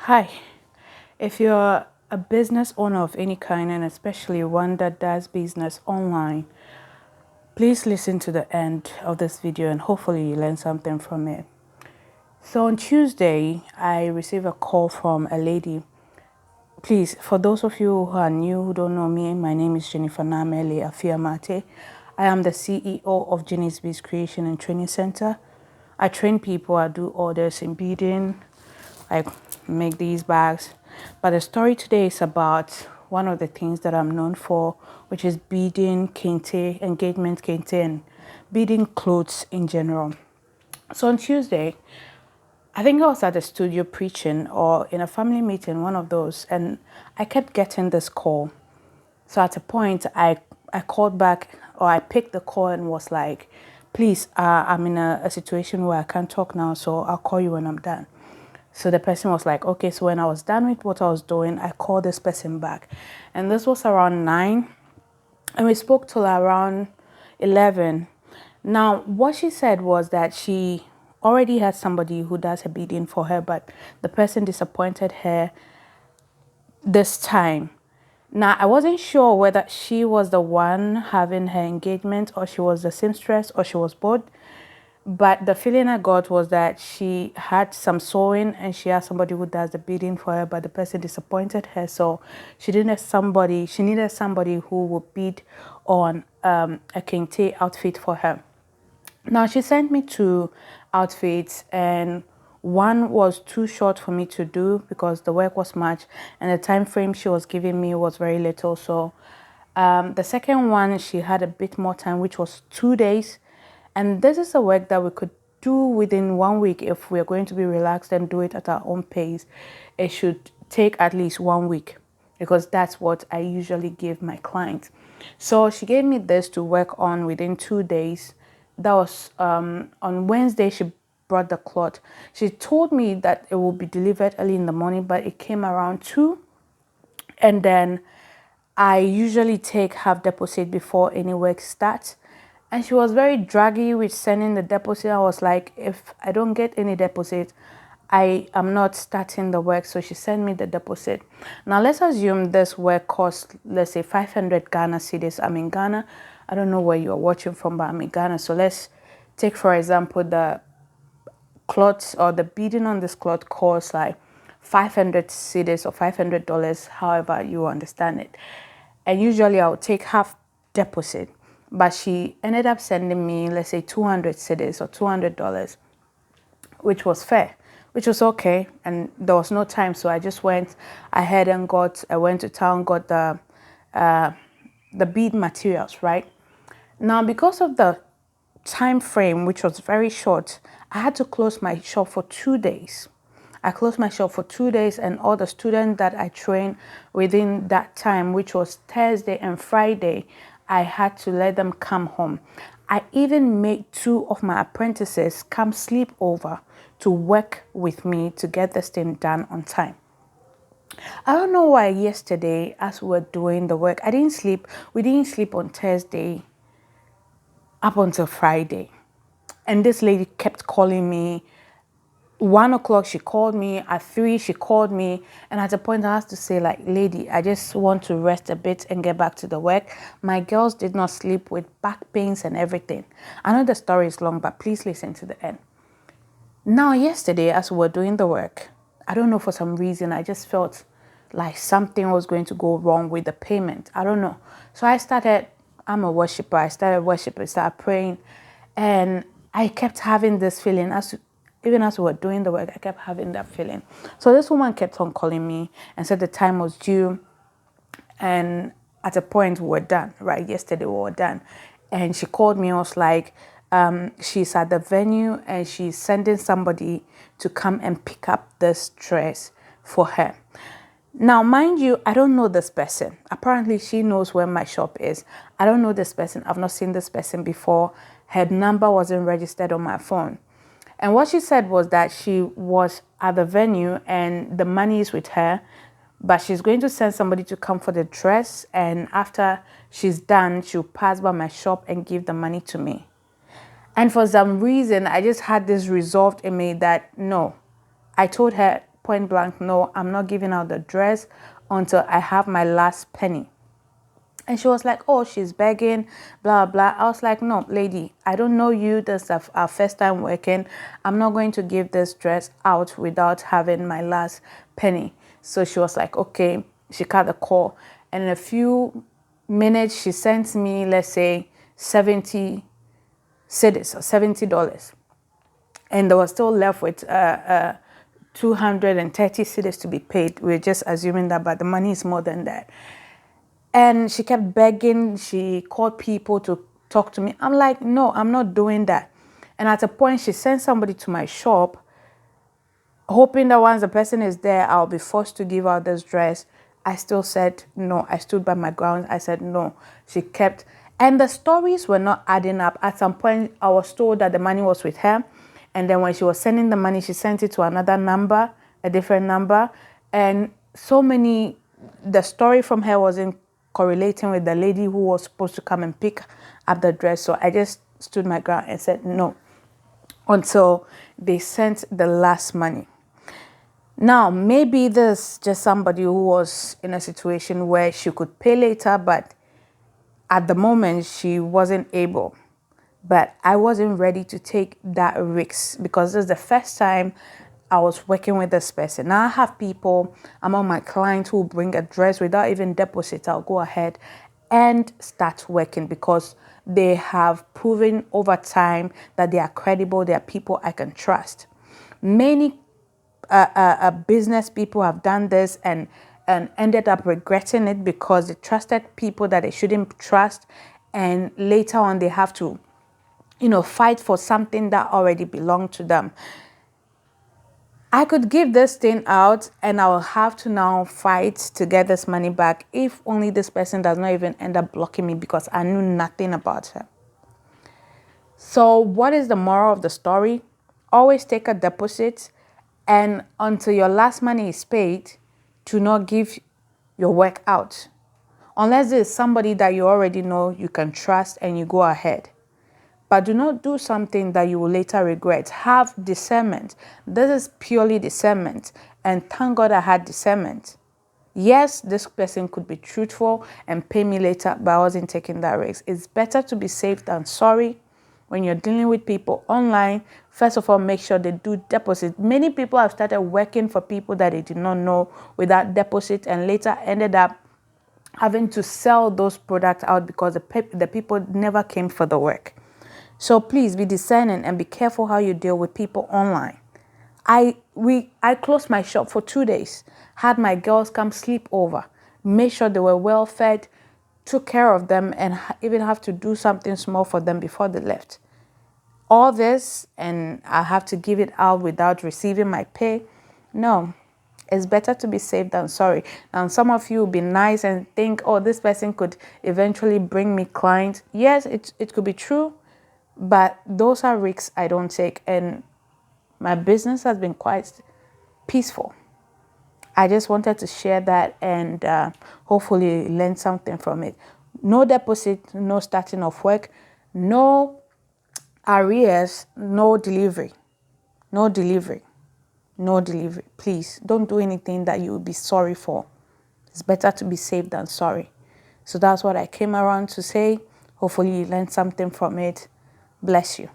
Hi, if you're a business owner of any kind, and especially one that does business online, please listen to the end of this video and hopefully you learn something from it. So on Tuesday, I received a call from a lady. Please, for those of you who are new, who don't know me, my name is Jennifer Namele Afiamate. I am the CEO of Jenny's Biz Creation and Training Center. I train people, I do orders in beading, I make these bags. But the story today is about one of the things that I'm known for, which is beading, kente, engagement kente, and beading clothes in general. So on Tuesday, I think I was at the studio preaching or in a family meeting, one of those, and I kept getting this call. So at a point, I called back, or I picked the call and was like, please, I'm in a situation where I can't talk now, so I'll call you when I'm done. So the person was like, okay. So when I was done with what I was doing, I called this person back. And this was around 9. And we spoke till around 11. Now, what she said was that she already had somebody who does her beading for her, but the person disappointed her this time. Now, I wasn't sure whether she was the one having her engagement or she was the seamstress or she was both. But the feeling I got was that she had some sewing and she had somebody who does the beading for her, but the person disappointed her. So she needed somebody who would bead on a kente outfit for her. Now she sent me 2 outfits and one was too short for me to do because the work was much and the time frame she was giving me was very little. So the second one, she had a bit more time, which was 2 days. And this is a work that we could do within 1 week if we're going to be relaxed and do it at our own pace. It should take at least 1 week because that's what I usually give my clients. So she gave me this to work on within 2 days. That was on Wednesday. She brought the cloth. She told me that it will be delivered early in the morning, but it came around 2. And then I usually take half deposit before any work starts. And she was very draggy with sending the deposit. I was like, if I don't get any deposit, I am not starting the work. So she sent me the deposit. Now let's assume this work cost, let's say 500 Ghana cedis. I'm in Ghana. I don't know where you're watching from, but I'm in Ghana. So let's take, for example, the cloth or the beading on this cloth costs like 500 cedis or $500, however you understand it. And usually I would take half deposit, but she ended up sending me, let's say 200 cedis or $200, which was fair, which was okay. And there was no time. So I just went ahead and I went to town, got the bead materials, right? Now, because of the time frame, which was very short, I had to close my shop for 2 days. I closed my shop for 2 days, and all the students that I trained within that time, which was Thursday and Friday, I had to let them come home. I even made 2 of my apprentices come sleep over to work with me to get this thing done on time. I don't know why yesterday, as we were doing the work, I didn't sleep. We didn't sleep on Thursday up until Friday. And this lady kept calling me. 1 o'clock she called me, at 3 she called me, and at a point I had to say, like, lady, I just want to rest a bit and get back to the work. My girls did not sleep with back pains and everything. I know the story is long, but please listen to the end. Now yesterday, as we were doing the work, I don't know, for some reason I just felt like something was going to go wrong with the payment. I don't know. So I'm a worshiper. I started worshiping, started praying, and I kept having this feeling even as we were doing the work, I kept having that feeling. So this woman kept on calling me and said the time was due. And at a point we were done, right? Yesterday we were done. And she called me and was like, she's at the venue and she's sending somebody to come and pick up this dress for her. Now, mind you, I don't know this person. Apparently, she knows where my shop is. I don't know this person. I've not seen this person before. Her number wasn't registered on my phone. And what she said was that she was at the venue and the money is with her, but she's going to send somebody to come for the dress. And after she's done, she'll pass by my shop and give the money to me. And for some reason, I just had this resolved in me that no, I told her point blank, no, I'm not giving out the dress until I have my last penny. And she was like, oh, she's begging, blah, blah. I was like, no, lady, I don't know you. This is our first time working. I'm not going to give this dress out without having my last penny. So she was like, okay. She cut the call. And in a few minutes, she sent me, let's say, 70 cedis or $70. And they were still left with 230 cedis to be paid. We're just assuming that, but the money is more than that. And she kept begging. She called people to talk to me. I'm like, no, I'm not doing that. And at a point, she sent somebody to my shop, hoping that once the person is there, I'll be forced to give out this dress. I still said no. I stood by my ground. I said no. She kept, and the stories were not adding up. At some point, I was told that the money was with her. And then when she was sending the money, she sent it to another number, a different number. And so many, the story from her wasn't correlating with the lady who was supposed to come and pick up the dress. So I just stood my ground and said no until they sent the last money. Now, maybe this just somebody who was in a situation where she could pay later, but at the moment she wasn't able. But I wasn't ready to take that risk because this is the first time I was working with this person. Now I have people among my clients who bring a dress without even deposit. I'll go ahead and start working because they have proven over time that they are credible. They are people I can trust. Many business people have done this and ended up regretting it because they trusted people that they shouldn't trust. And later on, they have to, fight for something that already belonged to them. I could give this thing out and I will have to now fight to get this money back if only this person does not even end up blocking me because I knew nothing about her. So what is the moral of the story? Always take a deposit, and until your last money is paid, do not give your work out. Unless it's somebody that you already know, you can trust, and you go ahead. But do not do something that you will later regret. Have discernment. This is purely discernment. And thank God I had discernment. Yes, this person could be truthful and pay me later, but I wasn't taking that risk. It's better to be safe than sorry. When you're dealing with people online, first of all, make sure they do deposit. Many people have started working for people that they did not know without deposit and later ended up having to sell those products out because the people never came for the work. So please be discerning and be careful how you deal with people online. I closed my shop for 2 days, had my girls come sleep over, made sure they were well fed, took care of them, and even have to do something small for them before they left. All this, and I have to give it out without receiving my pay. No, it's better to be safe than sorry. Now, some of you will be nice and think, oh, this person could eventually bring me clients. Yes, it could be true, but those are risks I don't take. And my business has been quite peaceful. I just wanted to share that and hopefully learn something from it. No deposit, no starting of work, no arrears, no delivery. No delivery. No delivery. Please don't do anything that you will be sorry for. It's better to be safe than sorry. So that's what I came around to say. Hopefully you learned something from it. Bless you.